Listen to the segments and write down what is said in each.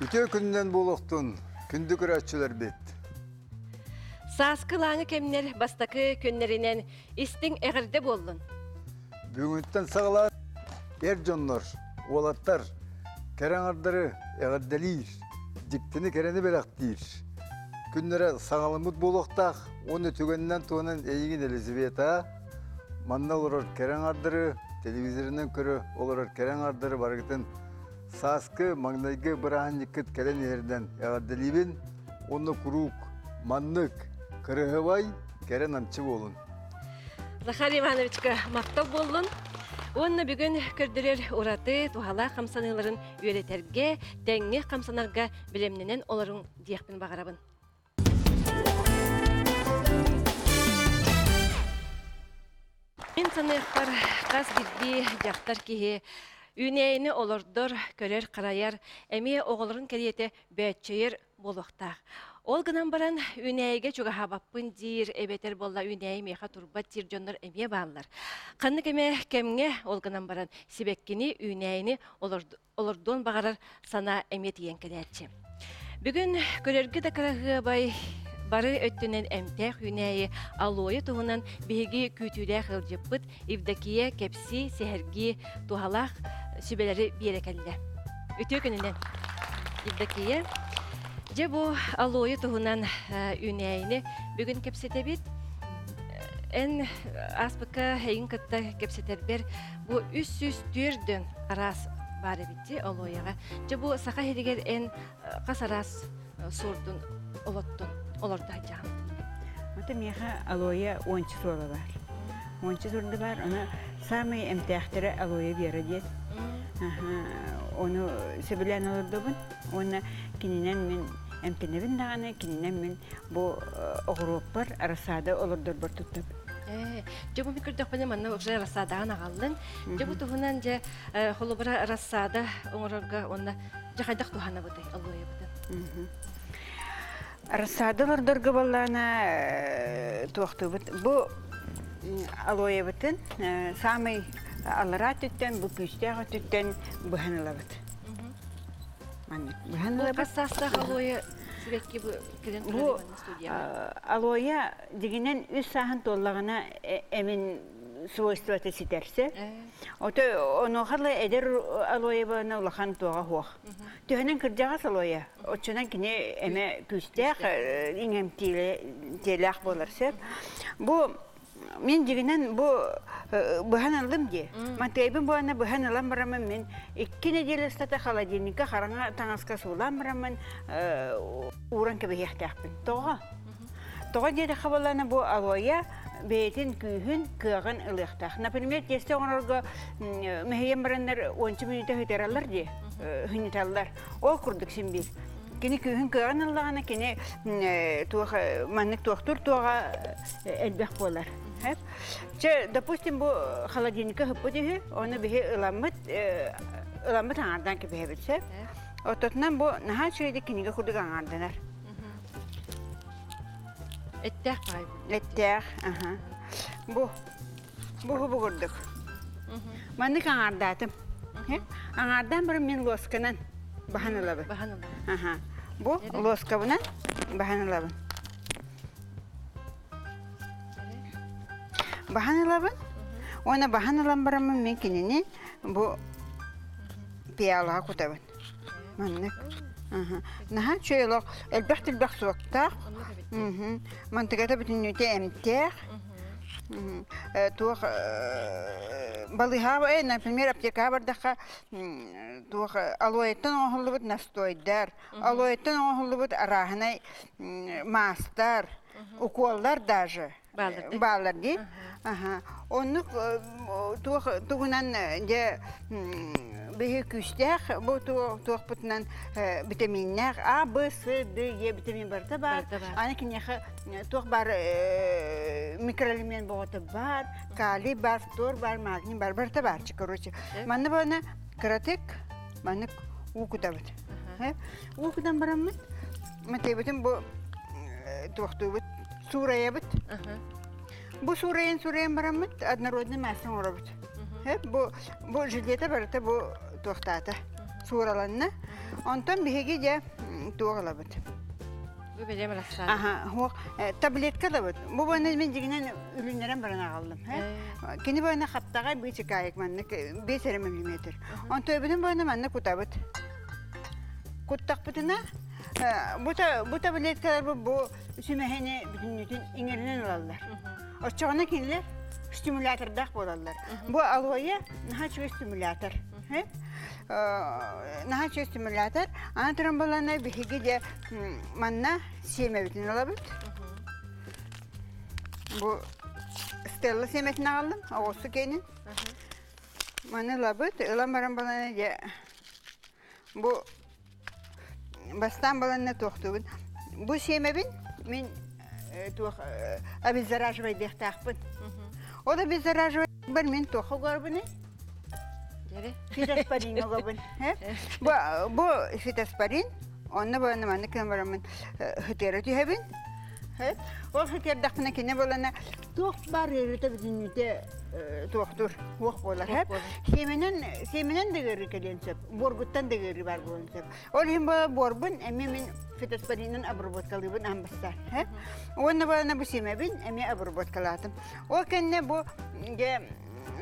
Үтө күннен болуқтun, күнді күрәтшілер бет. Саскылаңы кемнер бастакы көннеринен истин эгерде болдун. Бүгінттен сағылар, жоннор, олаттар, кәрәңардары эгерделир, диктini керені белақтир. Күннері сағалымыд болуқтақ, оны түгеннен туынан әйгін Елизавета, манна олар кәрәңардары, телевизорынан көрі олар кәрәңардары барғытын Саскы маңнайгы бұрағын екіт кәрен ерден эгерделибін, оны күрук, маннык, кырыгыбай кәрен амчы болын. Захар Ивановичка мактап болдун. Онна бүгүн көрдүрөр ураты тухала камсаныларын үйрөтерге, теңге камсанарга билемненен оларын диякпин багарабын. Мен саныктар каз бирди жактар кихи үнейini олордор көрөр караяр, эми оголорун кериете бөтчөйөр болуктак. Ол гынан баран үнейге чугахабаппын дир, эбетер болла үней меха турбат дир жоннор эме баалар. Канны кеме кемге ол гынан баран сибеккини үнейini олордон багарар сана эме тиен келетчи. Бүгүн көрөргө да карагы бай бары өттүнен эмтех үнейи алойы туһунан биһиги күтүлэ хылжыппыт Евдокия кепси сехерги тухалах сүбелери биерекелле. Үтө күнүнен Евдокия же бу алойы туһунан үнейини бүгүн кепсетебит эн аспыка хейин кытта кепсетербер бу үс түрдөн арас бары битти алойыга же бу сака херигер эн касарас сурдун олоттун олорда жан. Мата меха алоя 10 сурда бар. 10 сурда бар, она самый эмтехтере алоя бередет. Onu sebelen olurdum. Ona kininen min emtenevin dağına, kininen min bu Avrupar arasada olurdur bir tutup. Же бу микрдök benim anna уже arasadagan agalın. Je bu tuhunan je holubara arasada oңорорга ona жакайдак тухана быты алоя быты. Arasada olurdur gıballarına tuğtubut. Bu alоя bıtın samay Аллара түттен, бұл күштеға түттен бұханылабыд. Бұл қассаста алоя сібекке бұл кірін тұрады студияға? Алоя дегенен үз сағын толлағына әмін свойстваты сетерсе. Оны қарлы әдер алоя бағына ұлақан туға хуақ. Түйінен кірдіғас алоя. Отшынан кіне әмі күштеғ, еңем телеғ боларсы. Бұл мен дегенен бұхан алдым де. Мантайбын бұғана бұхан алам барамын мен. 2 неделя стата холодильника қараңа таңасқа суылам барамын. Уран кебе яқтақпын. Тоға деді қабаланы бұл алоя бейтін күйін күйіған ұлықтақ. Например, тесте оңырға мәхейен барандар 10 минута хүтералар де, хүнеталар. Ол күрдік сенбейді. Кені күйін күйіған ұлығана, кені маннық туақтыр туға әлбәқ болар. Допустим, bu холодильника хыппыдығы, оны бігі ыламыт аңардан кебе білсе. Ототынан bu наға чөйді кенеге күрдік аңарданар. Әттәқ бай бұл? Әттәқ, bu күрдік. Маннық аңардатым. Аңардан бір мен лосканан бағанылабы. Bu loskabынан бағанылабын. Bahanalavın, ona bahanalan baramın mümkünini bu piyalığa kutabın. Manlık. Naha şöyle elbette soğukta. Mantıkada bütün nüte emtiyah. Tuğ balığa, например, аптека бардaka tuğ aloyetten oğullu bud nastoydar, aloyetten oğullu bud arahına mastar, ukollar даже. Bağlar değil. Onu tuğunan de büyük üstek, bu tuğ putnan vitaminler, A, B, C, D, E vitamin barda var. Ana ki tuğ bar mikroelement boğutu var, kali var, ftor var, magni var, barda var. Короче, manı bana kratik, manı ukuda var. Ukudan baramız, matebetim bu tuğ Сурая бит. Bu Сураян барамыт, однородный мәсін орабыт. Bu жилета барыта bu тоқтаты. Сураланна. Ondan bihiги de tuğalabıt. Bu benim rastlar. Aha, o tabletka da bud. Bu bana ben diginen ürünlerin birine aldım. Kini bana hattaga bir çıkayık manlık 5 milimetre. Ondan öbürün bana manlık kutabıt. Kuttak butuna bu tabletkalar bu sümehene bütün inerinden alırlar. O çoğuna kinler stimülatördak bolarlar. Bu aloya naha stimülatör. Naha stimülatör. Anatran balana bihigi de manna siyeme bütün alabıt. Bu Stella siyemetini aldım. Ağustos kenin. Manna labıt. Ilamaran balana de bu bastan balana toxtubun. Bu siyemebin min abi zaraj ve dehtakbın. O da bir zaraj ve ben min toxu garbını. Fitaspalin o garbın. Bu fitaspalin. Onunla bana manı kameramın hıtırı hebin. O hıtır dakına kine balana tox bar yerite bizim nite toxtur. Hoq bolar hep. Semenen de geri kelensep. Borbuttan da geri bar bolensep. Olhim bu borbun emimin fitaspalinin abrobot kalibin ambasar. Onunla bana bu semebin emi abrobot kalatım. O kenne bu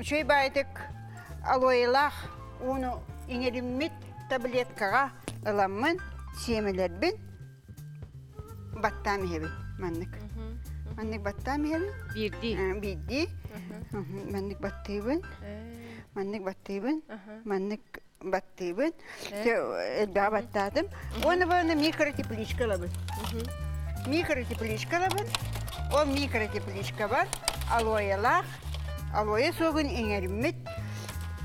şey baytık aloylah onu inerimit tabletkaga alamın semeler bin battami hebin manlık. Manlık battami hebin. Biddi. Manlık battibin. Manlık battibin. Manlık battibin. Daha battadım. Onu bana mikroteplişka labın. Mikroteplişka labın. O mikroteplişka var. Aloyalar. Aloya soğun inerimit.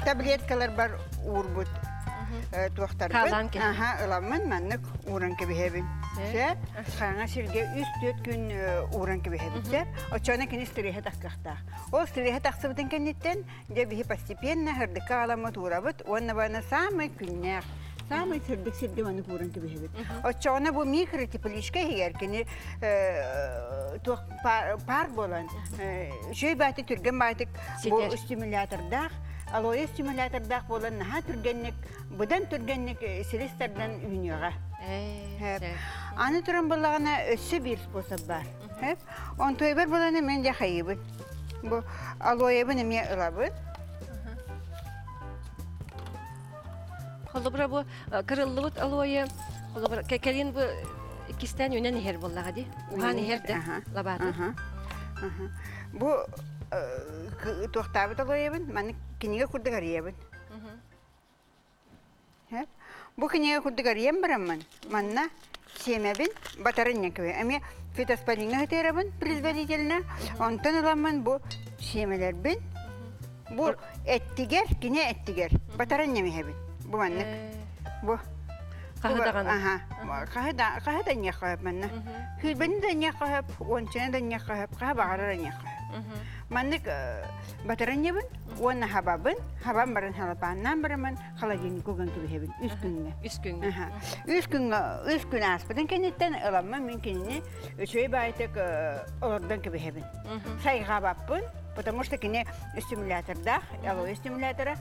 Tabletkalar var uğurbut. Tuğtar Kalan ki. Aha, ılamın manlık uğran gibi hebin. Kana sirge 3-4 gün uğran gibi hebin. O çoğuna kini stirihe takkakta. O stirihe taksıbıdın kenitten de bihi постепенно hırdıka alamat uğrabıt. Onunla bana samı günler. Samı sirdik bana uğran gibi hebin. O çoğuna bu mikrotipilişke hiyerkini par bolan. Şey baytık, türgen baytık bu stimülatörda. Aloya stimülatörda bolan naha türgenlik, budan türgenlik silisterden ünüyorga. Anı turan bolağına össü bir sposab var. On toyber bolağına men de hayıbın. Bu aloya bunu miye ılabın. Kolubra bu kırıllıvut aloya. Kolubra kekelin bu ikisten yönen niher bollağı di. Uha niher de labatı. Bu tohtabı aloyabın, manı kiniye kurdu gariyabın. Bu kiniye kurdu gariyam baramman. Manna semebin batarın yakıve. Ama fitaspalina hıtırabın производительна. Ondan alamın bu semeler bin. Bu ettiger, kine ettiger. Batarın yemehebin. Bu manlık. Bu. Kahıdağın. Aha. Kahıdan yakayıp manna. Hülbeni de yakayıp, onçana da yakayıp, kahbağarı yakayıp. Manlık batarın yebin, ona hababın, habam baran halapandan baramın, halagini kogan gibi hebin, üst günle. Üst gün aspadın kenitten alamma mümkünini, şöyle baytık olurdan gibi hebin. Say hababın, потому что kine stimülatörda, aloe stimülatöre,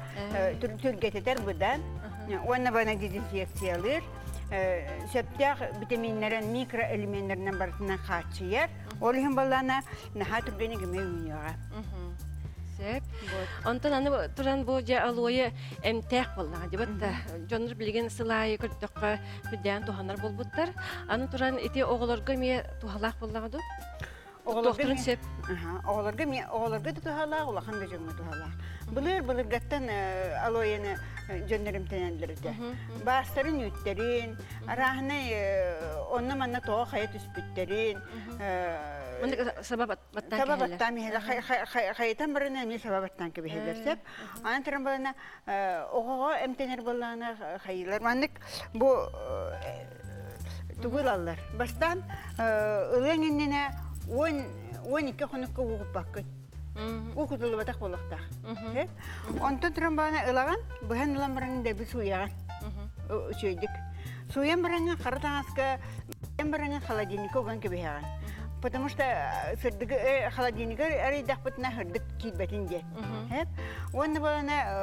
türgeteter budan, ona bana dezinfeksiyalar, septiyaq vitaminlerin, mikroelementlerinin barısından kaçıyar, olihim balana naha türgeni gibi ünüyorlar. Sep. Ondan anı turan bu ja aloya emtek bollağı di batta. Jonur bilgen sılay kırtıqqa hüdden tuhanar bolbuttar. Anı turan iti oğlarga mi tuhalaq bollağı du? Doktorun sep. Oğlarga da tuhalaq, ulaqan da jönü tuhalaq. Bılır gattan aloyanı jönlerim tenendirdi. Bastarın yütterin, arahına onna manna toğa hayat üspütterin. Sababattan mihela, hayatan barına mi sababattan gibi hedersep. Anataran balana, oğağa emtener balana hayırlar. Manlık bu tuğulallar. Bastan ılığın innine 12 konukka uğup bakın. Uğutulu batak bolaqtaq. Ondan turan bana ılağın, buhan ılan baranın da bir suyağın. Söydik. Suyan baranın qaratan aska, suyan baranın xaladinik oğan gibi yağın. потому что холодильник арайдах бутна хырдык кийбетинде. Хеп. Онны балана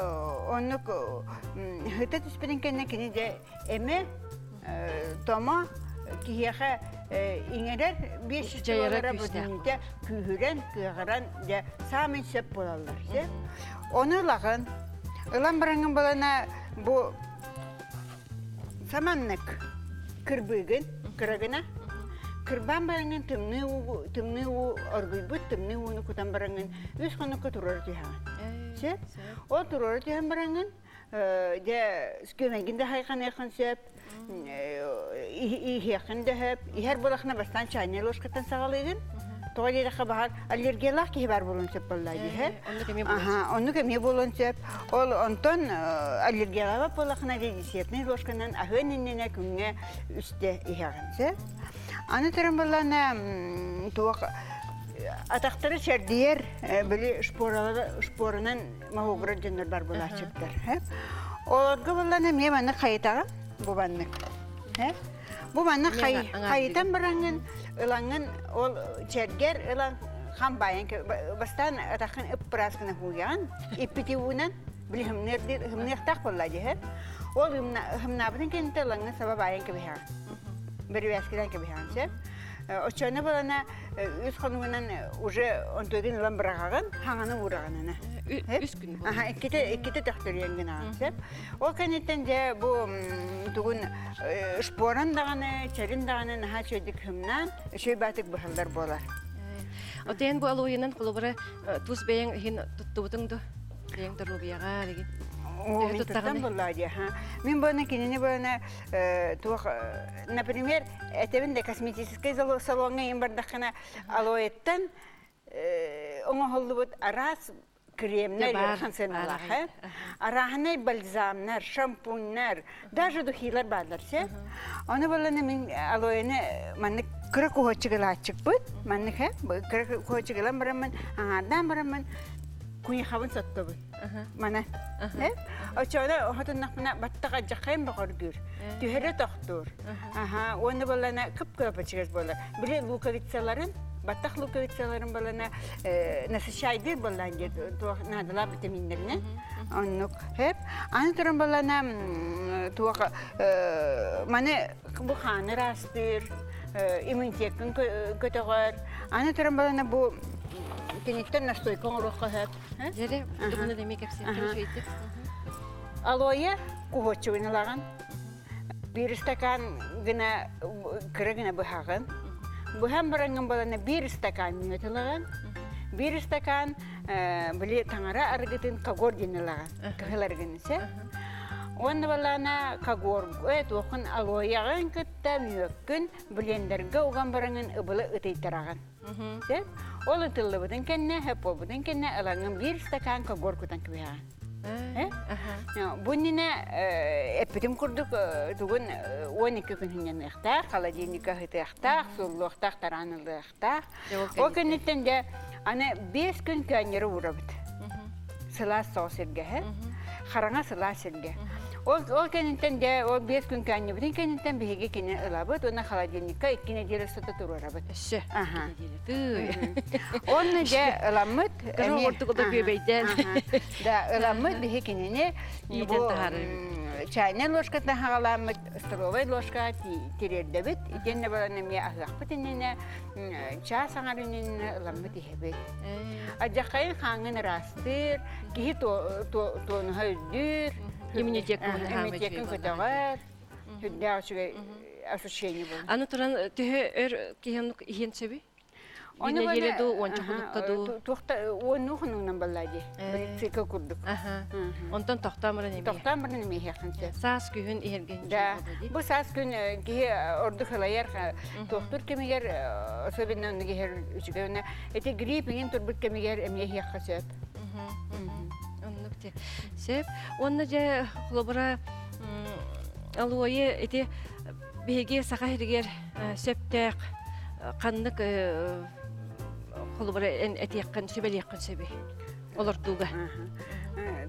оннук хыта түспеден кенне кини де эме тома кияха иңерер 500 доллара бутинде күйһүрен кыйгаран де самын сөп болалар. Оны лаган ылан баранган балана бу саманнык кырбыгын кырагына кырбан баранган тымны у оргуйбут тымны уну кутан баранган үс хонукка турар тихан. Се? О турар тихан баранган де скөмегинде хайхан яхан сеп ихяхан дехеп ихер болахна бастан чайны лошкаттан сагалыгын тоғалирақа бағар аллергиялақ ки бар болон сеп боллайды. Онны кеме болон сеп. Ол онтон аллергиялаға болақына дедисетный ложканан ахөніннене күнге үсте ихяған сеп. Аны тұрын боланы туақ атақтары шәрдейер білі шпорынан мағуғыры жөнір бар бола чөптер. Оларға боланы мен аны қайытағым бұбаннық. Бұбанны қайытан бараңын ылаңын ол чәргер ылаң хан байын бастан атақын үп бұраскына хуян иппети уынан білі хымнықтақ болады. Ол хымнабының кенті ылаңын саба байын кебіған. Бір вәскеден кебіған сеп. Очаны балана үз қонуынан уже онтойдың ылан бірағаған хаңаны ұрағанына. Үз күн бұл. Екеті тәқтірген гінаған сеп. Ол кәнеттен де бұл түгін шпоран дағаны, чәрін дағаны наға чөйдік хымнан шөй бәтік бұхалдар болар. Отен бұл алуыйынан құлыбыры тұз бәйін тұттыбытыңды бәйін тұру бияға деген. Мен тұттан болады. Мен бұны кенені бұны, например, әтебінде косметический салонға ең бардақына алуыйттан оңа холды бұд арас кремнер қансыналақ. Арахынай бальзамнар, шампуннар, даже духилар бадылар. Оны бұлыны мен алуыйны мәнік күрі құғычығыла атчық бұд. Мәнік күрі құғычығылан барамын, аңардан барамын. Күні қабын сатты бұл. Мана. Очаны оғатыннақ мұна баттаға жақайын бағар күр. Түйері тоқтыр. Оны болана күп-көп açығыз болар. Біле луковицаларын, баттақ луковицаларын болана насыщайды болан деді. Надыла витаминдеріне. Оннық. Аны тұрын болана маны бұл қаны растыр, иммунитетін көтіғар. Аны тұрын болана бұл кенеттен настойкон ұрыққа хөп. Жере, бұны демек әпсен көрі жөйті. Алойы кухотчы ғыналаған. Bir стакан ғына кірі ғына бұхағын. Бұхан бараңын баланы bir стакан минутылаған. Bir стакан біле таңара арғытын кагор денілаған. Кағылар ғынысы. Оны балана кагор оқын алойяғын күтті мүйөккін білендерге оған бараңын ұбылы ұтайтыраған. Ол ұтылы бұдың кәнне, хөп ол бұдың кәнне алаңын bir стакан кагор күтін кібіған. Бұнына әппетім күрдік түгін 12 күнінен ұқтақ, холодильника ғыты ұқтақ, сұлы ұқтақ, таранылы ұқтақ. Ол кәнеттен де 5 күн кәнері ұрабыд. Сыла соғсырге, қараңа сыла сырге. Ол кәнеттен де 5 күн кәнне бұдың кәнеттен бейге кені ұлабыд, оны холодильника 2 неделі сұты тұру ұрабыд. Әші, Оны де ұламыд. Күрі орты құлды көбейден. Да, ұламыд бейге кеніне чайны ложкатан хағаламыд, столовой ложка терерді біт. Итенне баланы ме ағақ бітініне, ча саңарынын ұламыд ехебет. Аджақайын қаңын растыр, кейі тоныға өздір, иммунитетін көтіғар, хүдді ашуға ощущение болды. Аны тұран түхі өр кейінлік ең сөбі? Оны еледі онча құлыққаду? Оны ұқыныңнан балады, бір цикл күрдік. Онтан тоқтамырын еме? Тоқтамырын еме еқінсі. Саас күйін ерген Да, бұл саас күн кейі орды қылайар, тоқтыр кемегер, особенно оны кейер үшіге өне, әте гриппingen тұрбыт кемегер әме еқі сөп. Оннық те. Сөп, онны же құлыбыра алуайы әте бейге сақа ерігер сөптәқ, қаннық құлыбыра әте еққан сөбәл еққан сөбе. Олар туға.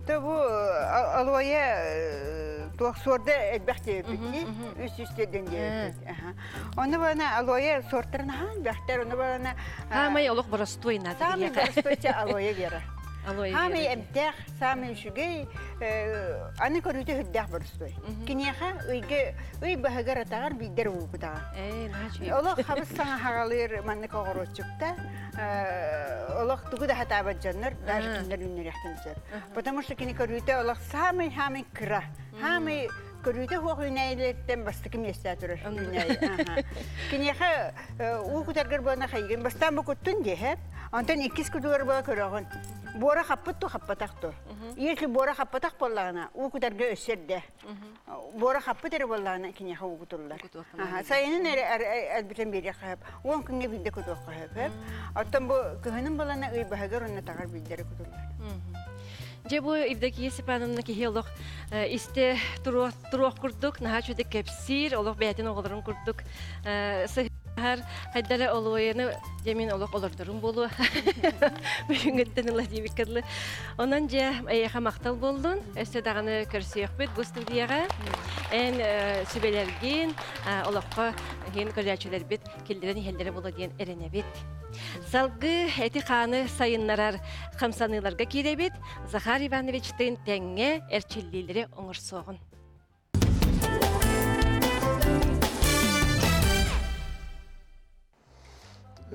Бұл алуайы туох сорда элбэхтэй бити. Үс-үстэдэн дэ. Оны бана алоя сорттарын хаан бахтар оны бана Хамай олох боростой надо. самый простой алоя гера. Алой. Хамы эмтэх, самый шугей аны көрүтө хөддөх боростой. Кинеха уй багагара тагар бидер укута. Начи. Олох хабыссаң хагалыр манны когорочукта. Олох тугу да хата баджаннар даже киндер үннер яхтынчар. Потому что кини көрүтө олох самый кра. Хамы көрүтө хогунайлеттен бастык месте турар. Кинеха укутаргар бана хайген бастан букуттун дехеп. Антон иккис кудугар бала көрөгөн. Бора хаппытту хаппатакту. Если бора хаппатак боллагана, укутарга өссерде. Бора хаппытыр боллагана кинеха укутуллар. Сайынын элбитен бери кап. Он күнгө билде кутук кап. Аттан бу көнүн балана ый багар онна тагар билдери кутуллар. Же бу Евдокия Степановна кихелох исте турук курдук, нахачуде кепсир, олох бәйтен оғыларын курдук. Сыхар хайдары олуыны жемин олох олордырын болу. Бүгінгіттен Владимир Кадлы. Онан же әйеха мақтал болдun. Өсті дағаны көрсейік бет бұл студияға. Ән сүбелерген олыққа ген көрәчілер бет келдерін елдері болу дейін әріне бет. Салгы әті қаны сайынларар қамсаныларға кейде бет Захар Ивановичтің тәңе әрчеллелері оңыр соғын.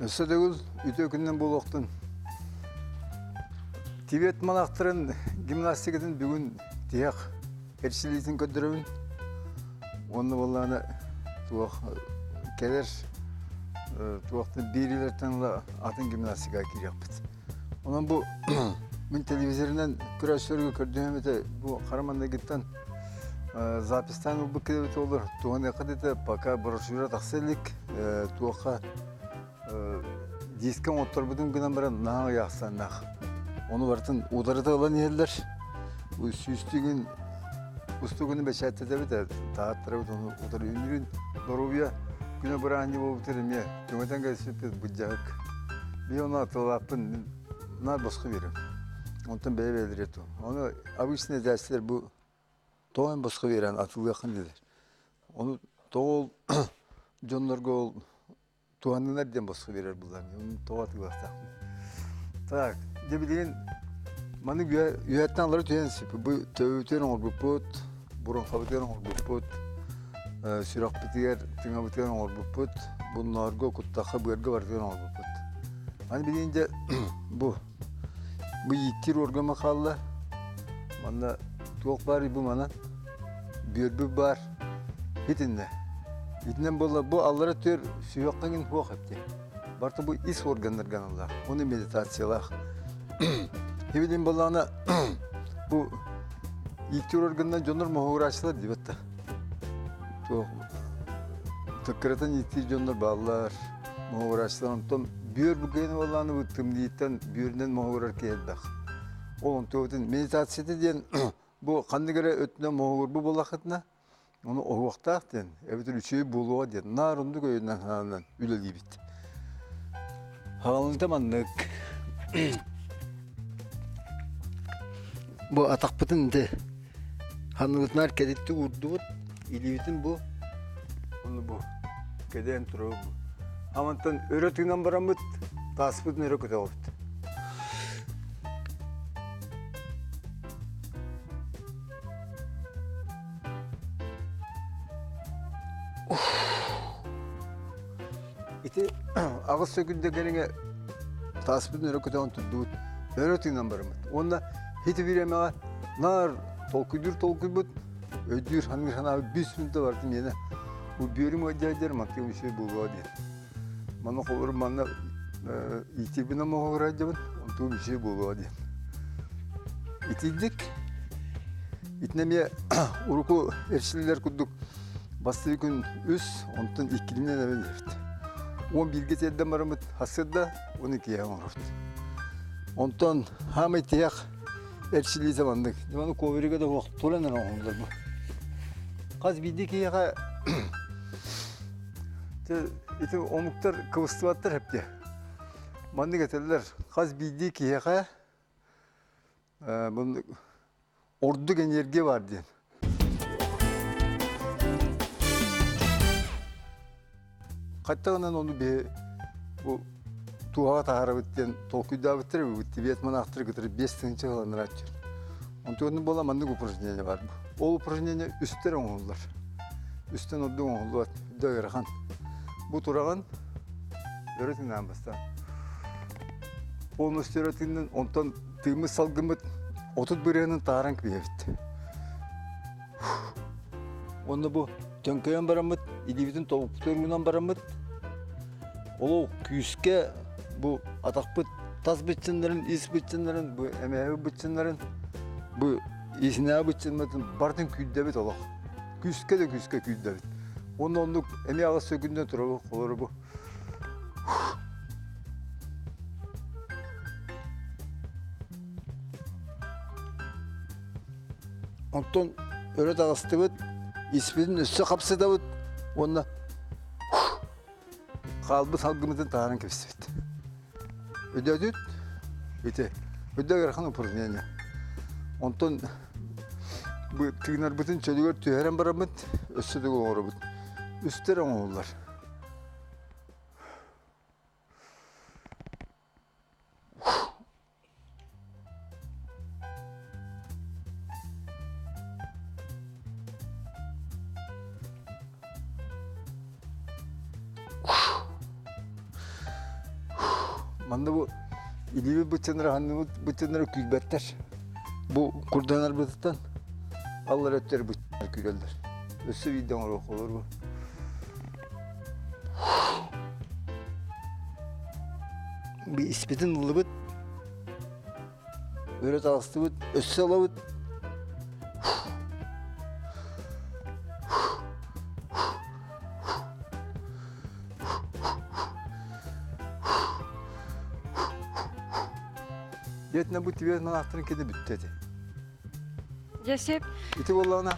Өсі дегіл үті күннен бұл оқтын. Тибет малақтырын гимнастикетін бүгін тияқ әрчелейтін көдірімін. Оны болағына туақ келер туақтың берілерден атын гимнастика керек біт. Онан бұл мен телевизорынан күрәштерге көрдім әметі бұл қараманда кеттен запистан бұл кедебет олар. Туған еқадеті пока брошюра тақселік туаққа дискен оттар бұдың күнен баран нағын яқсан нақ. Оны бартын ударыда olan yerler. Süstüğün ustuğunu beşette de biter. Taatları onu udar ünlün Dorubya güne bırakınca bu bitirim ya. Cumhuriyet'ten gelip bıcak. Bir ona atılapın nar baskı verim. Ondan beye belirtiyor. Onu abisine dersler bu doğan baskı veren atılı yakın dediler. Onu doğal Johnlar gol tuğanlar diye baskı verir bunlar. Onu doğal atılı. Tak. De bildiğin manı üyetten alır tüyensi. Bu tövütlerin olgu put, burun kabıtlerin olgu put, sürak bitiyer, tüne bitiyerin olgu put, bunlar go kuttaka bu erge vartlerin olgu put. Hani bildiğince bu yitir orgama kallı. Bana çok var bu mana, bir var, hitinle. Hitinden bu Allah'a tür süyakkın hoş hepti. Barta bu is organlar kanallar, onu meditasyonlar. Hevilin balağına bu ilk organdan jonlar muhuraçlar diye batta. To tıkıratan ilk jonlar bağlar muhuraçlar ondan bir bu gene balağını bu tımdiyitten birinden muhurar geldik. Onun to'tin meditasyonu diyen bu kandı göre ötüne muhur bu balakatına onu o vaxtaqten evet üçü buluğa diyen narundu köyünden hanan üleli bit. Halın tamanlık. Bu atak bütün de hanımlar kedetti urdu ilivitin bu onu bu keden turu bu amantan öğretilen baramut tasbutun öğreti oldu. İti ağız söküldü gelene tasbutun öğreti oldu. Öğretilen baramut. Onda hiç bir emeğe nar tolkudur ödür hangi sana bir sünte vardım yine bu bölüm ödeyeceğim maktim bir şey buldu diye. Bana kovar bana itibine mi kovaracağım onu bir şey buldu diye. İtildik. İtnemeye uruku erşililer kurduk. Bastı gün üst ondan ikilinden evvel yaptı. 11 geceden baramut hasırda 12'ye uğradı. Ondan hamı tiyak erçiliği zamandık. Zamanı koveriga da vakit tolanan oğullar bu. Kaz bildi ki yaka iti omuklar kıvıstıvatlar hep diye. Bana getirdiler. Kaz bildi ki yaka ordu enerji var diye. Hatta onu bir bu tuğa tahara bitten tokuyda bitir bu Tibet manastırı götürüp 5 sınıfı kalanlar açıyor. Onun bolamandık упражнение var bu. O упражнение üstten oğullar. Üstten oddu oğullar. Dögerahan. Bu turagan öğretinden basta. Onu öğretinden ondan tığımız salgımıt 31 yanın taharan kıyafet. Onda bu Tönköyen baramıt, İlivitin tavuk törgünden baramıt. Olu küyüske bu atakpıt tas bütçünlerin, is bütçünlerin, bu emeği bütçünlerin, bu isne bütçünlerin bartın küydebit olak. Küyüske de küyüske küydebit. Onda onduk emeği ağa sökünden turalı olur bu. Ondan öyle dağıstıbıt, İsminin üstü kapsı da onda kalbı salgımızın taharan kefsibit. Ödedüt, bite. Ödegerken упражнение. Ondan bu tığınar bütün çölüger tüyeren baramıt, üstü de oğurabıt. Üstleri oğullar. Manda bu İlivi bıçınları, hanımı bıçınları külbetler. Bu kurdanar bıtıktan Allah ötleri bıçınları külürler. Ösü videon olur bu. Bir ispitin ılı bıt. Öyle dağıstı bıt, ösü ala bıt. Yetne bu Tibet manastırın kendi büttedi. Cesep, İti bollağına.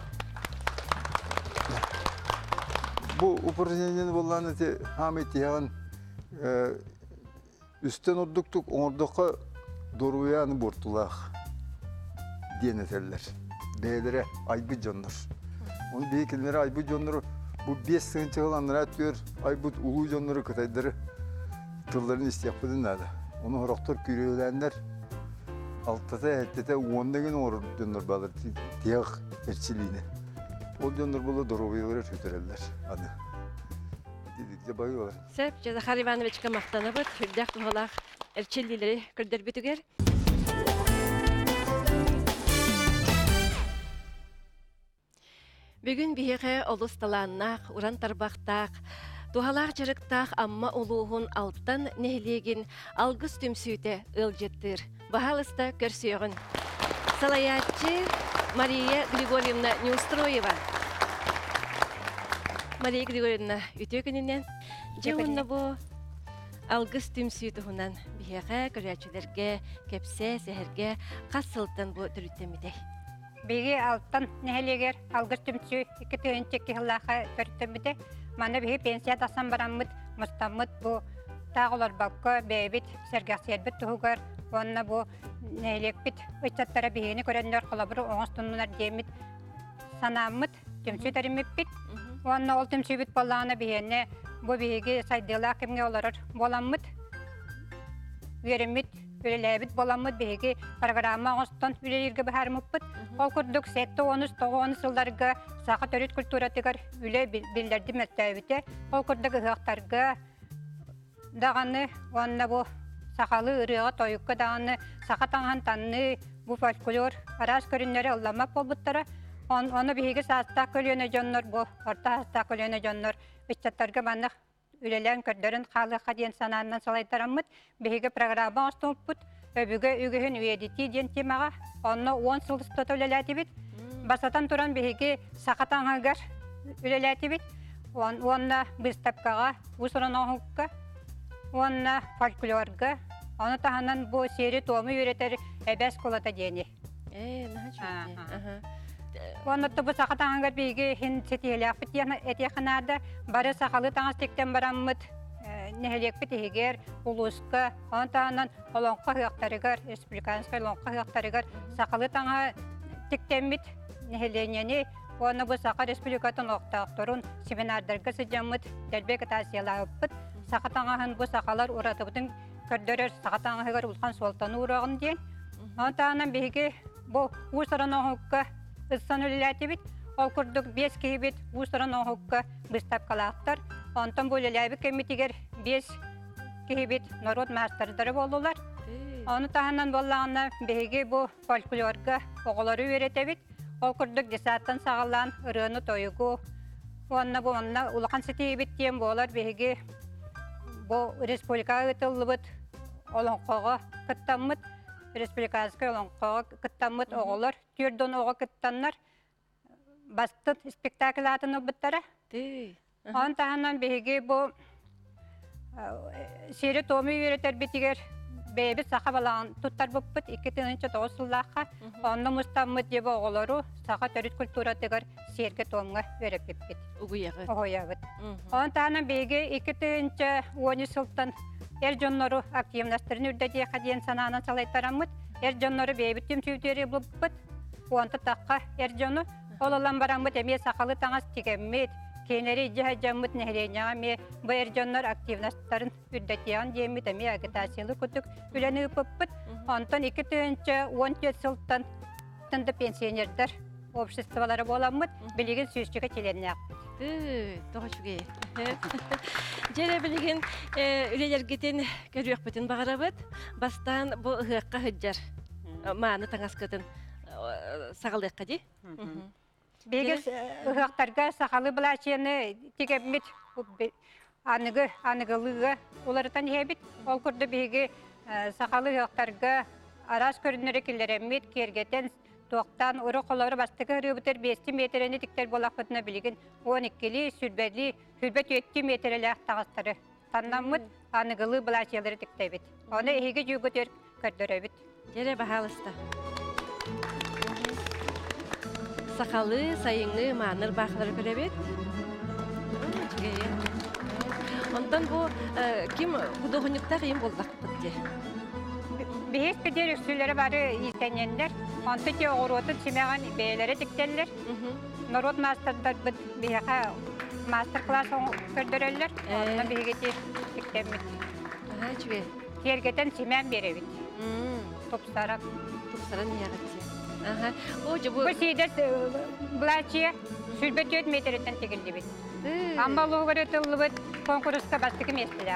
Bu упражнениені bollağına te Hamit yağın üstten odduktuk, oradaki doruyanı bortulaq diyen eterler. Beylere aybı canlar. Onu beykinlere aybı canları bu 5 sınıfı olanlara atıyor. Aybı ulu canları kıtayları tılların istiyapıdın da. Onu horaktör kürüyorlar. Altta ettete onda gün olur dönür bağlar diğer erçiliğine. O dönür bulu doruyaları götürürler. Hadi. Dedikçe bayıyorlar. Sep, Cezahar Ivanoviç'ka maqtanabıt, hürdek duhalaq, erçellileri kırdır bütüger. Бүгін биһиғе олус талааннаах, уран тарбақтаах, дуһалаах жарыктаах амма улуухун алттан нехилиэгин алгыс түмсүүтэ ылжыттыр. Бахалыста көрсүйөгүн. Салаятчы Мария Григорьевна Неустроева. Мария Григорьевна үтөкүнүнен жауынна бу алгыс түмсүүтэ хунан биһиғе көрөчүлерге, кепсе, сехерге кассылтан бу түрүттемидей. Биги алттан нехелегер алгыс түмсү 2-2 хыллаха төртөмүдө мана биги пенсия тасан бараммыт мустаммыт бу тагылар балка бебит сергасиербит тугар онна бу нехелекпит ычаттара бигини көрөннөр колобур оңостуннар демит санаммыт түмсү таримиппит онна ол түмсүбүт баллаана бигене бу биги сайдыла кимге олорор боламмыт веремит Ülelebit bolamıd begi programa ostan ülelirge baharmıpпыт. Ол курдук 7-10 yıllarga saha törüt kulturatigar üle bildirdi mettebite. Ол kurduk hıqtarga dağını onna bu sahalı ırığa toyukka dağını saha tanhan tanını bu folklor aras körünleri allamak bolbuttara. Onu begi sasta kölüne jonnor bu orta hasta kölüne jonnor içtattarga bannak Ülelen kördörün xalıqa diyen sanandan salaytaramıd, bihige programa ostolput, öbüge ügühün üyediti diyen temağa, onunla 10 sılыстata üleleti basatan turan bihige saqatan hagar üleleti bit, onunla bistapkağa, usuran oğukka, onunla folklorga, onu tahanan bu seri tomu üreteri ebes kolata diyeni. Naha çok Onunla bu saqatan hagar bihige hin setiyelek bit etiyakanada, barı saqalı tanıstekten baramıd, nehelek bit ehiger, uluska, onu tahanan olonqa hıqtarıgar, respublikanska olonqa hıqtarıgar, saqalı tanı tekten bit, neheleneni Оны бу Саха Республикатын оқтақтырын семинардарға сыжамыт дәрбек атасиялаппыт. Сақатаңағын бу сақалар уратыбытын көрдөрөр сақатаңағығар улхан солтаны урағын дейін. Онтағынан бейге бу ұсырын оңыққа ұссан өліләті бит. Ол күрдік 5 кейбет ұсырын оңыққа бұстап қалақтар. Онтан бұл өләбі кәмітігер 5 кейбет народ мастардары болулар. Оны тағынан болағына бейге бу фольклорға оғылары өреті бит. Ол күрдік десаттан сағалан ұрыны тойығы. Онна улақан сетей біттен болар бейге бу республика ұтылы бұд олонқоға күттамыд. Республикасқа олонқоға күттамыд оғылар. Түрден оға күттанлар. Бастын спектакль атын ұбыттара. Он тағынан бейге бу сері томы өретер бітігер бейбіт сақа балағын тұттар бұппыт 2-9 сыллаққа. Онны мұстамыд дебі оғылару сақа төріт культуратығар серге томға өреп біппет. Оғыяғыт. Он тағынан бейге 2-10 сылттан әр жонлары активнастырын үрдәдей қадиен сананан салайттарамыд. Әр жонлары бейбіт түмтеутері бұппыт. Онты таққа әр жону олалан барамыд әме сақалы таңас тегеммет. Кейнері жамыт нәхірейняға ме бұйыр жонлар активнастарын үрдәтиян деймет әме агитациялы күтік үләні ұпыппыт. Онтан 2-10 сылттан тынды пенсионердар обществолары боламыд, білеген сөзчіге теленіне ақпыт. Тоғышуге. Жере білеген үлелергетін көріөк бүтін бағарабыт. Бастан бұл ұғыққа хүджар. Маны таңас көтін сағалыққа де. Бегес ұғақтарға сақалы бұлачыны тегеммет анығылығы оларытан ебет. Ол күрді беге сақалы ұғақтарға арас көрінері келеремет кергетен тоқтан ұры қолары бастығы ғырыбытыр 5 метрені тіктер болақпытына білеген 12-лі сүрбәлі хүлбәт 7 метрелі ақтағыстары. Таннамыд анығылы бұлачылары тіктебет. Оны еге жүгітер көрдіребет. Жере бағалысты. Сақалы, сайыңы, маңыр бақылары көребет. Ондан бұл кім құдығынықта қиын болдақ бұтте? Бейес бедер үксілері бары изгенендер. Онты те оғыротын семеған бейлері тіктелер. Народ мастердар бұд бейеға мастер-класс көрдірелер. Ондан бейге те тіктемет. Кергетен семен беребет. Топсара. Топсара неғатсе. Бұл сейдер бұлачы сүрбет 4 метреттен тегілді бет. Амбалуы бар өтілі бет конкурсқа бастығы местілі.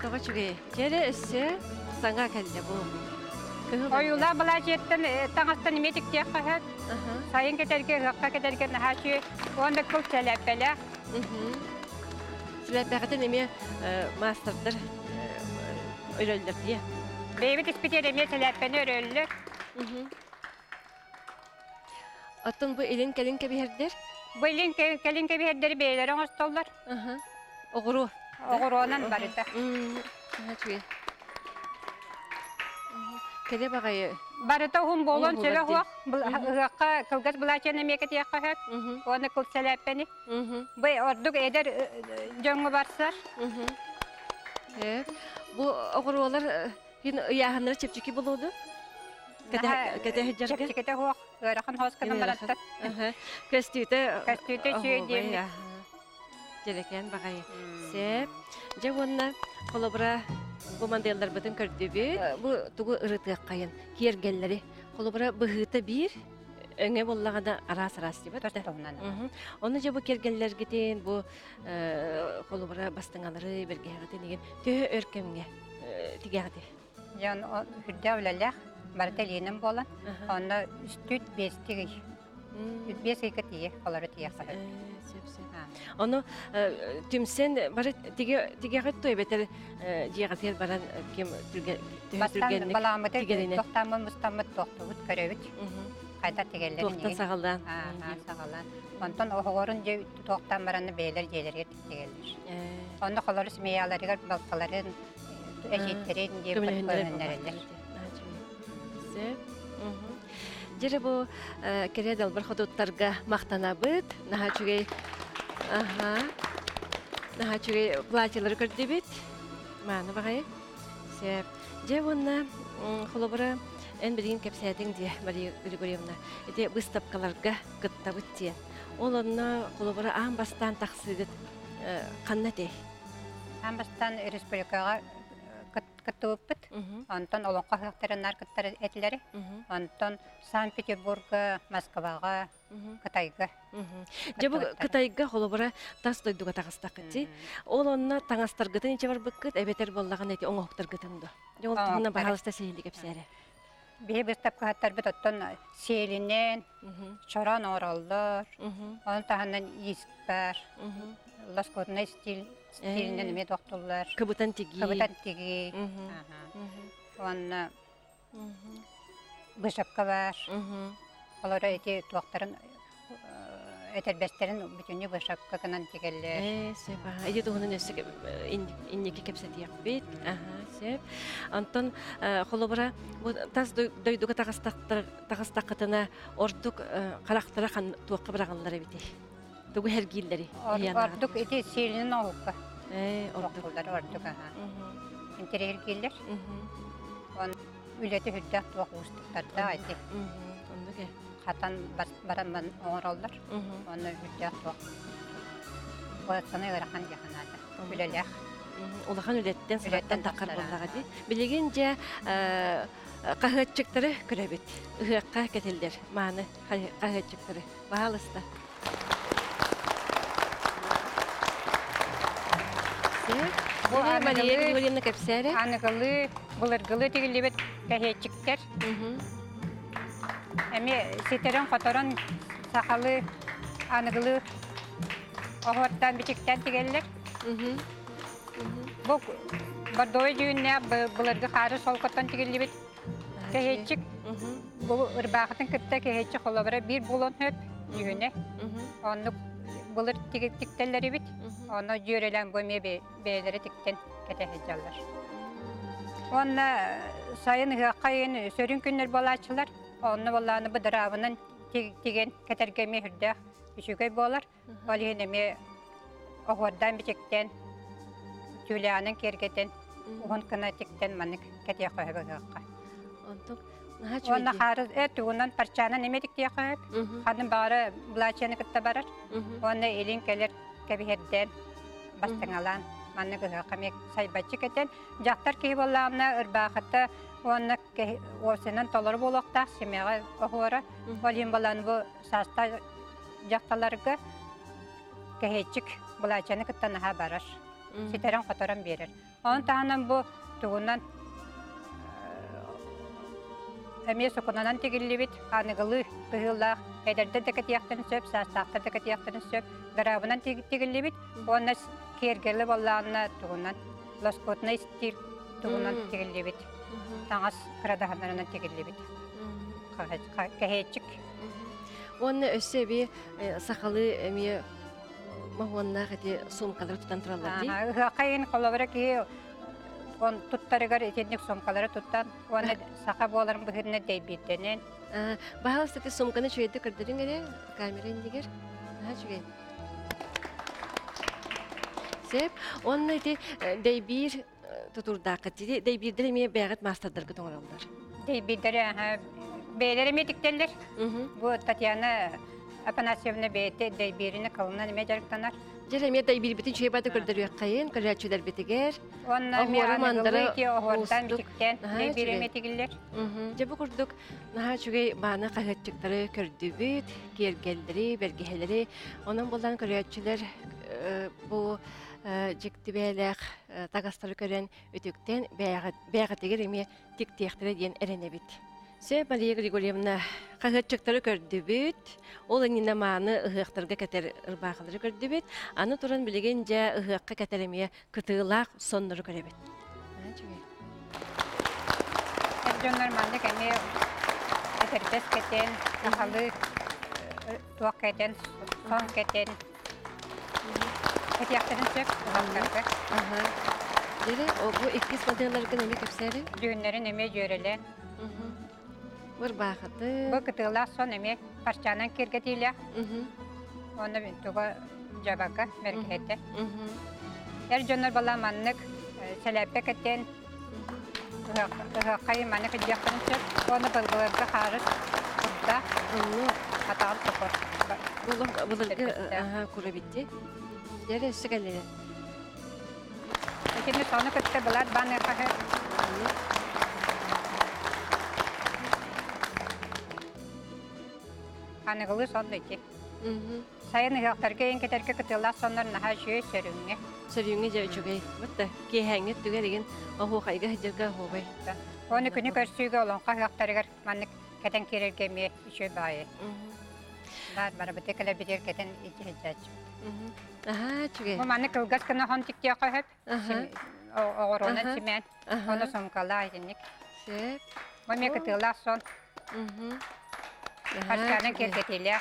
Тоғычуге, жері үсі саңға кәлді бұл. Ойула бұлачы еттен таңастан метік тек қағад. Сайын кетерге, ғаққа кетерге нәхашы, онда күл сәләппәлі. Сәләппәғітін еме мастердар өрелдір дие. Бейбіт іспетер еме сәләппәні өрелілер. Аттың бұл елін кәлін кәбейердер? Бұл елін кәлін кәбейердері бейлерін остолдар. Оғыру. Оғыруынан барыда. Кәлі бағайы? Барыда ұғын болуын сөйлі ұғақ. Ұғаққа қылғыз бұлачаны мекет еққа хөт. Оны қыл сәләппәні. Бұл ордық әдер жоңы барсар. Бұл оғыруалар ұяғынлары чепчекі болуды? Кәді хүджарға? Чепчекеті ұғақ. Өріқан хоскадан бараттар. Көстүйті сүйе деймді. Желекен бағайы. Сәп. Жа онына қолыбыра бұл манделдар бұтын көрді бет. Бұл тұғы ұрытық қайын. Кергеллері. Қолыбыра бұғыты бір. Өңе боллағада арас-арас деп өтті. Оны жа бұл кергеллер кетен, бұл қолыбыра бастыңалары бергеғаты деген төе өркемге тегеғаты. Жан хүрді өлеләқ. Барыта ленім болан. Оны үстүт бестігі. Бес үйкі тие, олары тие қағыр. Оны түмсен бары тегеғат той бетер жиғатер баран кем бастан баламыды тоқтамын мұстамыд тоқтығыт көревіт. Қайта тегелерін тоқтан сағалдан. Сағалдан. Онтан оғырын тоқтан бараны бейлер жейлерге тегелер. Оны қолары смеяларығар балқаларын әжеттерін деп көрінерелер. Жері бұл кереді албар қодуттарға мақтана бұд. Наға чүгей платилары көрді бет. Маны бағайы. Жері бұнна қолыбыра эн билин кепсәдең ди Мария Григорьевна. Эти выставкаларга кыттабыт тиен. Ол онна колобара ан бастан тахсыгыт каннате. Амбастан республикага кыттыбыппыт. Антон олонқа хактарынар кыттар этилери. Антон Санкт-Петербурга, Москвага, Кытайга. Жабы Кытайга колобара тас дойдуга тагыстакыты. Ол онна таңастаргытын иче бар быккыт, эбетер боллаган эти оңоктаргытынды. Жол тыңна баһалыста сейли кепсәре. Бие выставка хаттар бит оттон селинен, чоран оралдар, он таханан испар, ласкотный стилинен эме доктурлар. Кыбытан тиги. Кабытан тиги. Он бышапка бар. Олар эти доктарын этербестерин бүтүнү бышапка канан тигеллер. Себа. Эди тугунун өсү иннеки кепсетияк бит. Сеп. Антон холобара тас дойдуга тагыстакытына ордук карактара хан туакка бараганлар бити. Тугу хергиллери. Ордук эти селинен олукка. Ордук. Ордук. Интерьер гиллер. Он үлети хүддәк туак устуктарда айти. Ондуге. Хатан бараман оңоролдар. Оны хүддәк туак. Боятсаны ырахан яханады. Үлелек. Улахан үлеттен сыраттан таққар боллаға ди. Білеген жа қағытчықтары көрәбет. Үғаққа кәтелдер. Маны қағытчықтары. Бағалыста. Мария Григорьевна кәпсәрі. Анығылы, бұлырғылы тегілебет кәхетчіктер. Әме сетерін қоторын сақалы анығылы оғырттан бічіктен тегелілер. Бұл бардой жүйінне бұлырғы қары сол қоттан тегелебет кәхетчік. Бұл ұрбақытын күтті кәхетчік олабыра бір бұлын хөп жүйіне. Оны бұлыр тіктелері бит. Оны жүйрелен бөме бәйлері тіктен кәтәхеджалар. Оны сайын ғақайын сөрін күннер болачылар. Оны болағаны бұдырабының теген кәтергеме хүрдәқ үшігей болар. Олығын әме оғырдан бічіктен, тюлянын кергетен, оғын кына тіктен маны кәтеқ қойбы ғаққа. Оны қарыз өтуғынан парчанын әме тіктеқ қойып. Қадын бары бұлачаны күтті барар. Оны елін кәлер кәбіхерден бастыңалан. Маны ғаққа мек сайбатчы кәтен. Жақтар кей болағына ұрбақыты оны осының толыры болуқтақ семеға оғыры. Олын болағын бұл саста жақталарғы кәхетчік бұлачаны күттен аға барар. Сетерін қоторын берір. Оның тағынан бұл тұғынан әме соқынанан тегілі бет, анығылы бұғылақ, әдерді дәкәтияқтын сөп, састақтыр дәкәтияқтын сөп, ғарабынан тегілі бет, оны кергелі болағына тұғынан, лоскотына стил тұғынан тегілі бет, таңас қырадағандарынан тегілі бет, кәхетчік. Оны өсі бе сақалы әме мағуанна қәте сумкалар тұтан тұралар дей? Қайын қолабыра кейі он туттарыгар этенник сумкалары туттан, оны сақа боларын бұхырына дейбейденен. Бағалыстаты сумканы чөйді көрдірін әрі, камера ендегер? Чөйді. Сеп, оны дейбейр тұтурдақы дейді, дейбейрдер еме бәғыт мастардарға тоңыралдар. Дейбейдері, бәйлері метіктелер. Бұл Татьяна Апанасьевна бейті дейбейріні қылынан еме жарықтанар. Жер эме дейбир битин чөй бады көрдөрү кайын, көрөчүлөр битигер. Онна мандары оғырдан битиктен дейбир еме тегілер. Жабы курдук, наха чүгей баны қағытчықтары көрдүбүт, кергелдери, бергехелери. Онан болдан көрөчүлөр бу жектибелек тагастары көрен өтүктен бәғатегер еме тик-тиектері ден әренебит. Сөй Мария Григорьевна қағытчықтары көрдүбүт, ол әніне маны ұғықтарға кәтер ұрбақылары көрдүбүт, аны тұрын білеген жа ұғыққа кәтереме күтігілақ сонныры көребет. Әржонлар маңдық әме әтербес кәтен, ағалы туақ кәтен, сон кәтен, кәтияқтарын сөп ұғықтарға. Жері, бұл иккіз мадығыларға әме көпсәрі? Дүйінлерін әме жөрелен. Бір бақыты. Бұл күтігілақ сон әме парчанан кергетейлі. Оны туға жабаға мәркеті. Әр жонлар бала маннық сәләппе кәттен Кайы маны кыдьяктан чөп, оны былгыларга харыс, курда, атағал топор. Бұлырғы күрі бітті. Дәрі үсігәлі. Екені соны көтті бұлар баны қағы. Қанығылы сонды ете. Сайын ұяқтарға ең кетерге күтілі сондар наға жүйе сөріңе. Сөріңе жау жүгей. Бұтты кейхәңі түгереген оғуқайға жүргі оғубай. Оны күні көрсүйге олонға ұяқтарығар манық кәтен керерге ме үші байы. Бары бұты кілі бідер кәтен ете жәч. Аха, жүгей. Бұл манық ұлғас күні хон тіктия қойып. Оғырғынан сімен. Оны сомкала айденік. Сеп. Бұл ме күтілі сон. Қаршқанын кергетелі.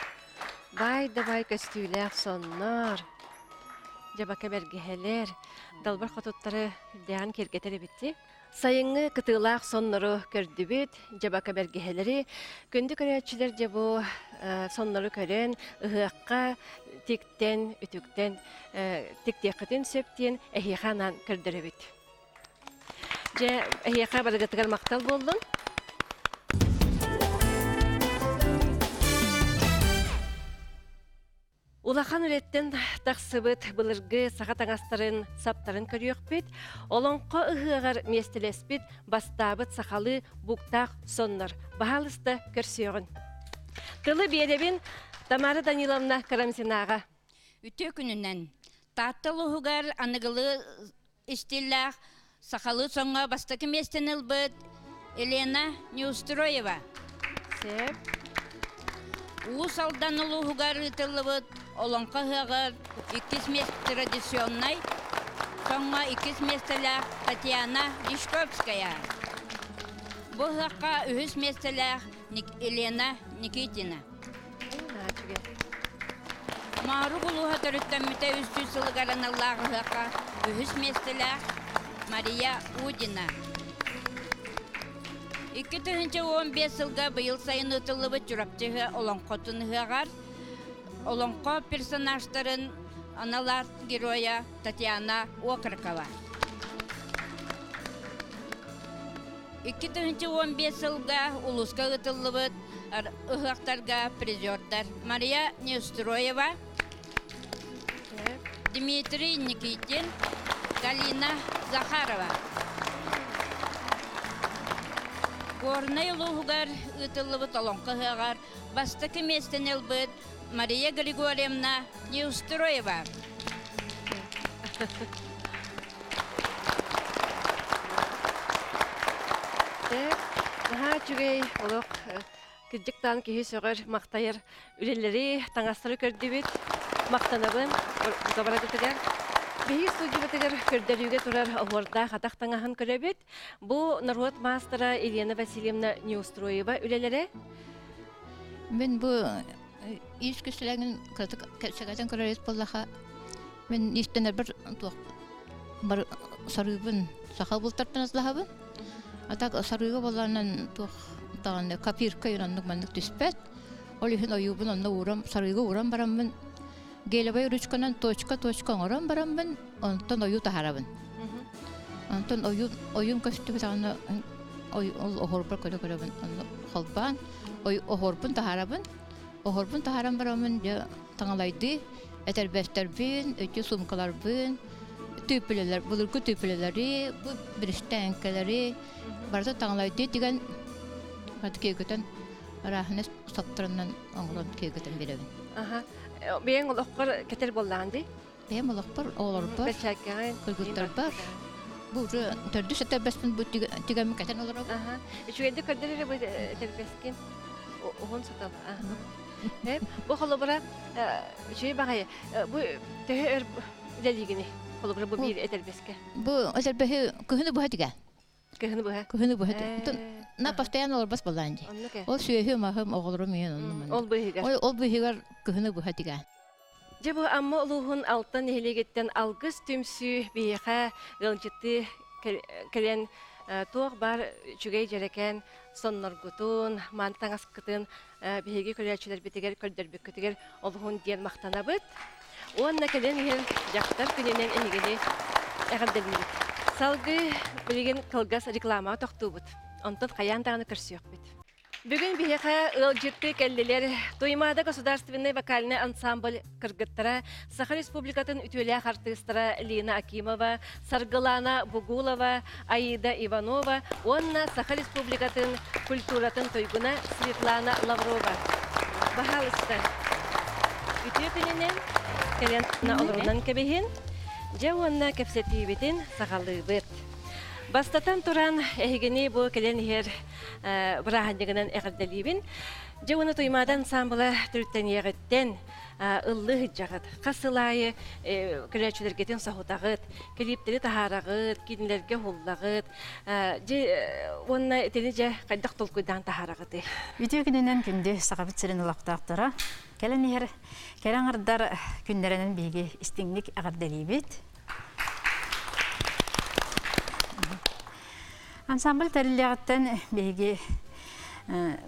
Бай көстүйләк соннар. Жабака бәргеһелер. Далбар хотуттары үлдәгән кергетері битти. Сайыңы кытылақ соннары көрдүбүт. Жабака бәргеһелери көндү көрәчилер жабу соннары көрен ыһыакка тиктен, үтүктен, тиктеккетен сөптен эхиханан көрдөрөбүт. Же эхиха барыгытыгар мактал болдун. Улахан үреттен тақсыбыт бұлырғы сағат аңастарын саптарын көріөкпет, олонқо ұғығар местелеспет бастабыт сақалы бұқтақ соннар. Бағалысты көрсеуғын. Тылы беребін Тамара Даниловна Карамзинаға. Үтө күнінен таттылы ұғығар анығылы істелләқ сақалы соңға бастықы местен ұлбыт Елена Неустроева. Сеп. Уыз алдан ұлы ұғығар ұтылыбыт Олонқа ғығыр 2 мест традиционной, соңға 2 местеләқ Татьяна Лишковская. Бұл ғаққа 3 местеләқ Елена Никитина. Мағыру бұлуға түріттен мүті үсті сылғаран Аллағы ғаққа 3 местеләқ Мария Удина. 2015 жылға бұйыл сайын ұтылыбы жүріптігі Олонқотын ғығар, Олонқо персонажтарын аналар героя Татьяна Окракова. 2015 жылға улуска ұтылыбыт ұғақтарға призердар Мария Неустроева, Дмитрий Никитин, Галина Захарова. Горнай ұлығығар ұтылыбыт Олонқо ғығар бастықы местен әлбіт Мария Григорьевна Неустроева. Жүгей олық күрдіктан кейі сөғір мақтайыр үлелері таңастыры көрдебет мақтанабын бұтабара күтігер. Бейі студия бітігер көрдеріуге тұрар оғырда қатақ таңағын көребет. Бұл Народ мастера Елена Васильевна Неустроева үлелері? Мен бұл иш кешеләрнең кәсәгәдән көрәс буллаха. Мен иштенер бер сарыбын саха бултартан азлаһабын. Атак сарыга булганнан тагын копирка юранның мәндә төспәт. Ол ихен аюбын анда урам сарыга урам барамын. Гелебай ручканан точка орам барамын. Антон аю тахарабын. Антон оюн кәстү тагын ол огорпа көрәбен. Халбан огорпын тахарабын. Огорбун тахарам барамын я таңалайды, әтәрбәстер бен, өте сумкалар бен, түйпілелер, бұлырғы түйпілелері, бұл біріштәңкелері, барда таңалайды деген барды кейгітен арахынес саптырынан аңғылан кейгітен беремін. Бейін олыққыр кәтер боллағанды? Бейін олықпар, олар бар, күлгіттар бар. Бұл түрді сәтәрбәспін бұл тегемі кәтен олар бар. Үшігенді көрділері бұл әтәрбәскен оғын сатал. Бұл қолыбыра жүйе бағайы, бұл төхі өр үлелігіне қолыбыра бұл бір әтәрбәске. Бұл әтәрбәсі күхіні бұға деген. Күхіні бұға? Күхіні бұға деген. На постоянно олар бас боланды. Ол сүйесі мағым оғылыры мен оның. Ол бұғығар? Ол бұғығар күхіні бұға деген. Же бұл амма ұлығын алтын елегеттен алғыз түмсі бейіға ғылжытты кәрен тоқ бар жүгей жерекен соннаргутун, мантан аскытын бейге көрәчілер бетігер көрдербек көтігер ұлығын ден мақтанабыт. Онна кәлен ел жақтар күненен әйгені әғалдылмейді. Салгы билген кылгас реклама тоқтубут. Онтон қаян тағаны көрсөк бит. Бүгін бихеха ылжытты кәллелер Туймада государственный вокальный ансамбль кыргыттара Саха Республикатын үтөләк артистара Лина Акимова, Саргылана Бугулова, Аида Иванова, онна Саха Республикатын культуратын тойгуна Светлана Лаврова. Бахалысты. Үтөтінінен кәлен олырынан кәбехін, жауанна кәпсетейбетін сағалы бұд. Бастатан туран әйгені бұл кәлен ер бірағандығынан әғірдәлейбін. Жауаны Туймадан самбыла түрттен егіттен ыллы жағыд. Қасылайы күләчілергетін сағытағыд, келептері тахарағыд, кенілерге ғоллағыд. Онына әтені жа қайдақ толқыйдан тахарағыды. Үтіе күнінен күнді сағабыт сірін ұлақтақтыра. Кәлен ер кәрен ағырдар күндерінің бейге істіңлік әғірдәлейбет. Ансамбль тәріліғіттен бейге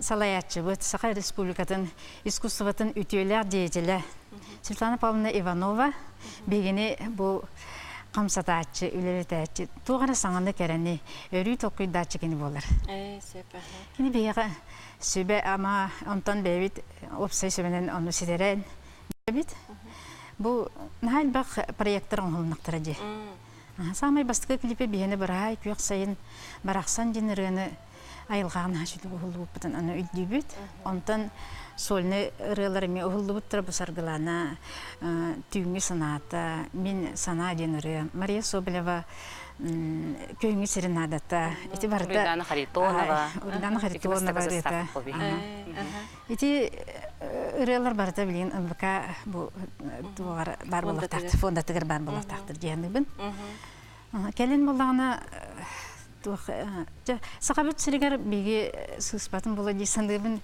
салаятчы бұд, Саха Республикатын искусстватын үтейлер дейділі. Светлана Павловна Иванова бейгені бұл қамсататчы, үлелетәтчі. Туғаны саңанды кәрәні өрүй тоқыйдатчы кені болар. Кені бейге сөбе ама онтан бейбіт опсай сөбенен оны сидерен бейбіт. Бұл нағайын бақ проекттар оңғылынықтыра де. Самай бастықы клипе бейені бір ай күйек сайын барақсан деніріні айылғағын ашылы ұғылы бұптын аны үлді бүт. Онтан солны ұрыларыме ұғылы бұттыра бұсарғылана түйіңі саната, мен сана денірі, Мария Соболева күйіңі серенадата. Уридана Харитонова. Уридана Харитонова. Эти ұрылар барыта білген ылбыка бар болақтақты, фондатығыр бар болақтақты дейінігін. Кәлін болағына сақабыт сірігер бейге сұспатын болу дейсіндігін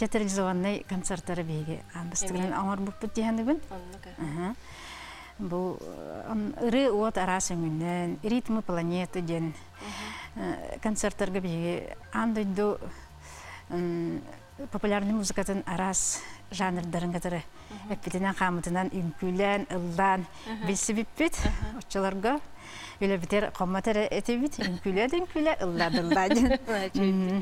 театрализованный концерттары бейге амбыстығын аңыр бұппыт дейінігін. Бұл ұры от арасы мүнен, ритмы планеты ден концерттарға бейге андойду популярный музыкатын арас жанрдарын қатыры әппетінен қамытынан үмкүлән, ыллан білсі біппет. Отчыларға өлі бітер қоматары әте біт, үмкүләді, ылладылладын.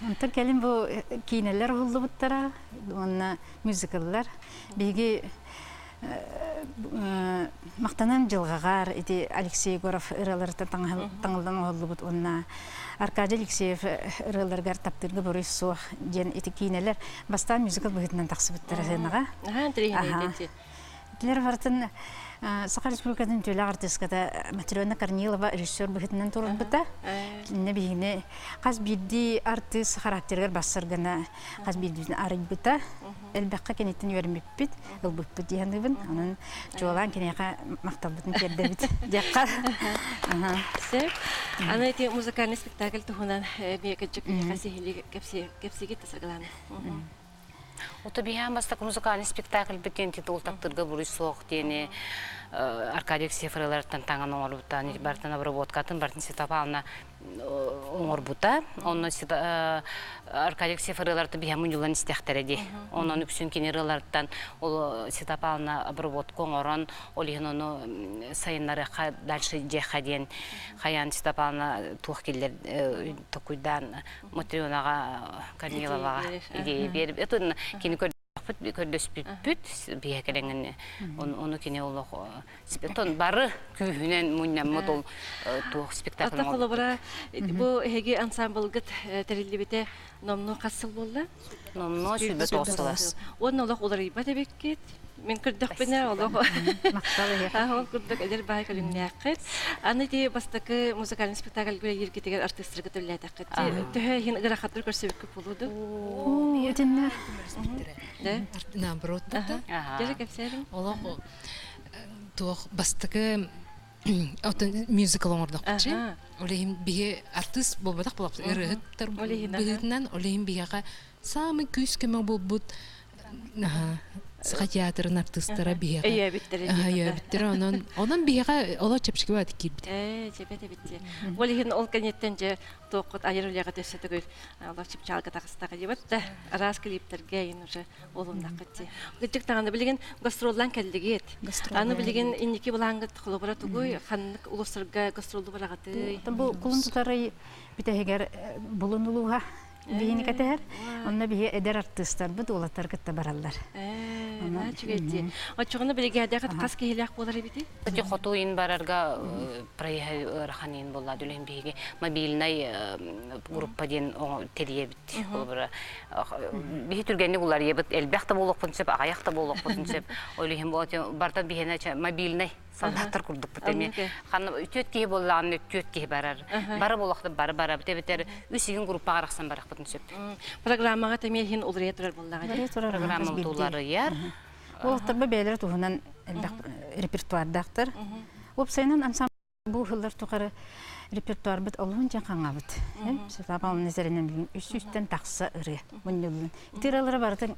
Онтан кәлім бұл кейнелер ғылды бұттара, онына музыкалылар. Бейге мақтанан жылғағар, Алексей Егоров ұраларыта таңылдан ғылды бұт, онына Аркадий Алексеев ұрыларғар таптырғы бұрый соқ ден кейнелер бастан мюзикал бұғытынан тақсы бұттары ғыныға. Тілер бартын Саха Республикатын төлі артистката Матрёна Корнилова режиссер бұғытынан тұрын бұта. Тіліне бейіне қаз бірді артист характергер басырғына қаз бірдігін арыг бұта. Әлбәққа кенеттен өріміп бүт, ұлбып бүт дейінді бұн. Оның жоғалан кенеға мақтал бұтын керді бүт. Деққа. Ана эти музыкальный спектакль туһунан бекеджик хасихили кепсиги тасагланы. Ота биһан бастак музыкальный спектакль битен титул таптырга бурый соқ дене Аркадий Алексеев ырыларыттан таңан оңорбута, бартын обработкатын, бартын Светлана оңорбута. Онно Аркадий Алексеев ырыларыты биһан мунюлан истехтереди. Онон үксүн кени ырыларыттан Светлана обработка оңорон, олиһин ону сайыннарыға дальше жеха ден хаян Светлана тух келдер токуйдан Матрёнага Корниловага идея берип. Это кени көрдөс бүт бия кереңін оны кене олық спектон бары күйінен мұннан мұдол туық спектакль молды. Ата қолы бұл әге ансамблғыт тәрелі бете номну қасыл болды? Номну сүлбет осылы. Оның олық олар ибат әбеккет? Мен күрдік біне олық. Мақталы ек. Ол күрдік әдер бай көлімне әққет. Аны де бастықы музыкальный спектакль көрі ергетегер артистрығы төлі әтәққет. Түхі ең ғырақаттыр көрсебек көп болуды. Өтінлер. Наоборот, Жәрі кәпсерім? Олақ туық бастықы мюзикл оңырдық бұчы. Олейім біге артист болбадақ болапсы. Үрігіттер бұғытынан олейім бігеға самый күйіс кемі бұл бұд саха театрын артыстара биһига. Өйөбүттер. Онон биһига ола чепшики бат кирбит. Жебете битти. Ол ихин ол кенеттен же тоқот айырылыга төсө түгүл. Алар чипчалга тагыстага дебетте. Раз клиптерге ин уже олундак кетти. Гыжык таганы билген гастролдан келдигет. Аны билген инники булангыт холобора тугуй ханнык улустарга гастролду барагаты. Бу кулунтары битегер булунулуга бийини кетер. Онна бие эдер артисттар бу долаттар кетте бараллар. Начугетти. Очогуна билге дагы кас кехилак болар бити. Өте хотуин барарга проехай раханин болла дүлен биге мобильный группа ден терие бит. Олбара бихи түргенне булар ебит элбахта болук пунчеп агаякта болук пунчеп ойлойм болот барта бихене мобильный солдаттар курдук битеме. Ханы үтөт ки боллан үтөт ки барар. Бары болакты бары битер үсүгүн группага рахсан барак пунчеп. Программага темелхин улретер боллага. Программа булары яр. Олтар бәйләр туһунан репертуардактыр. Опсайнан ансамбль бу хыллар тугары репертуар бит олун жакаңа бит. Сылапалны незеренен үстүстен такса ыры. Муннул. Тиралары бардын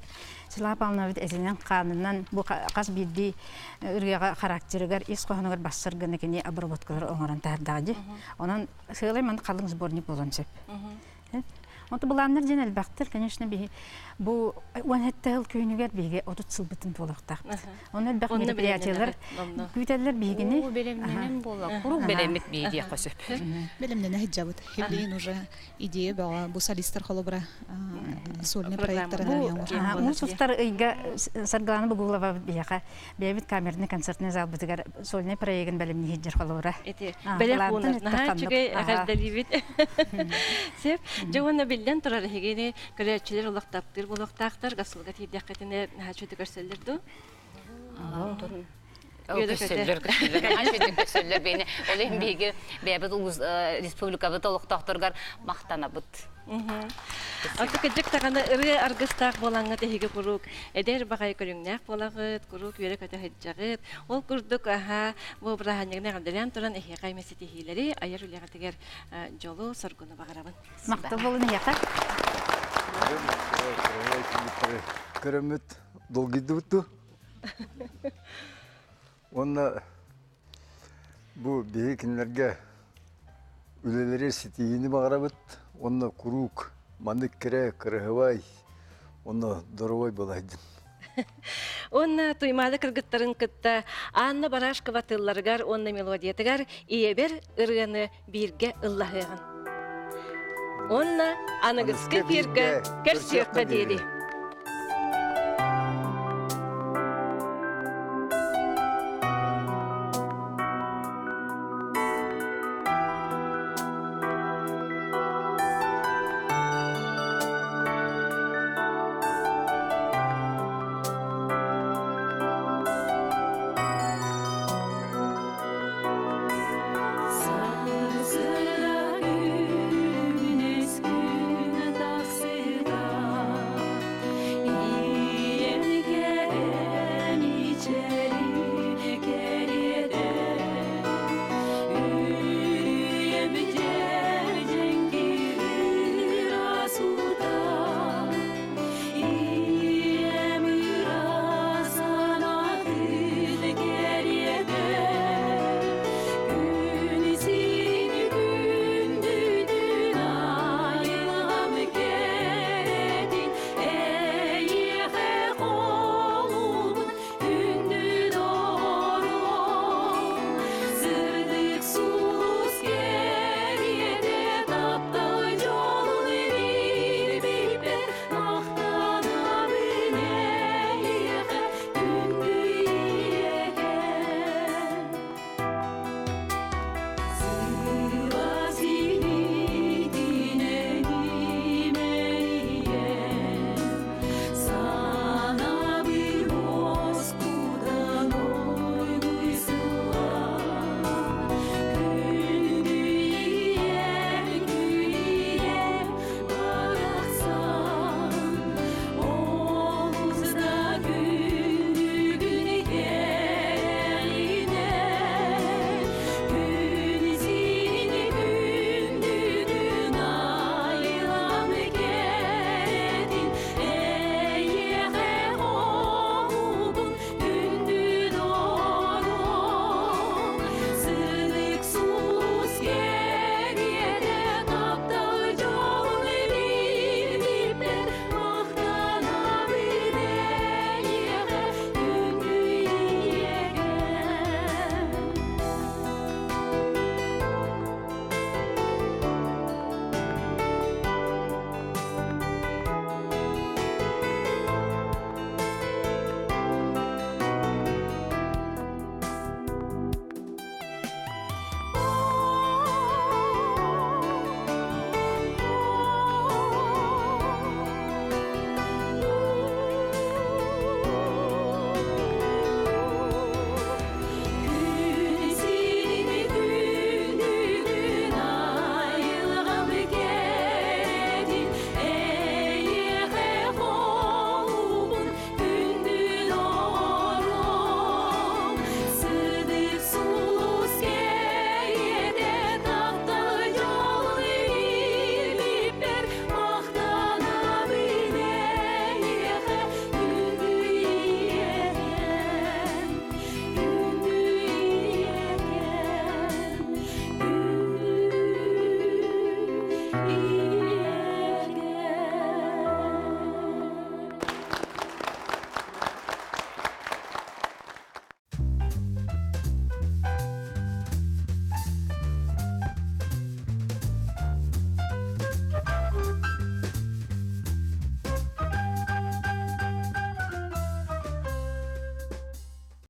сылапалны бит эзенен канынан бу каз бидди ырыга характергер ис кохоногор бассыргыны кене обработкалар оңоран тардагы. Онан сылай мен калың сборник болончеп. Вот буланнар женел бактыр, конечно, бу уанеттел көйнүгер биге отут сылбытын толуктак. Оны бак мероприятиялар күтәләр бигене. Бу белемнән була. Курук белемет биге касып. Белемнән хаҗабыт. Хәлин уже идея бала бу солистар холобра сольный проектларына яңгыр. Бу сустар ыйга саргаланы бугулава бияка. Бебит камерный концертный зал битгәр сольный проектын белемне хиҗер холобра. Белек булар. Чүгәй агардалибит. Сеп, җавана билдән торар хигене көрәчләр улактаптыр булактактыр гасылга тидәкәтенә хәҗәт көрсәлләрдү. Көсөллөр бейне. Олен биге бәбет уз республикабыт улактактыргар мактанабыт. Атыкыжык таганы ыры аргыстак болаңга теге курук. Эдер багай көрүңнәк болагыт, курук йөрәк өтә хәҗҗагыт. Ол курдук бу браһаньгына гамдәлән торан эхе каймәсе тихиләре аяр үләгә тегәр жолу соргуны багарабын. Мактал болуны яка. Көрөмөт долгидуту. Онна бу бейкинлерге үлелери ситиини багарабыт. Онна курук, мандык кере, кырыгыбай, онна доровой болайдын. Онна туймады кыргыттарын кытта, анна барашкова тылларгар, онна мелодиятыгар, иебер ырганы бирге ыллахыгын. Онна анығызғы бирге көрсөкка дейді.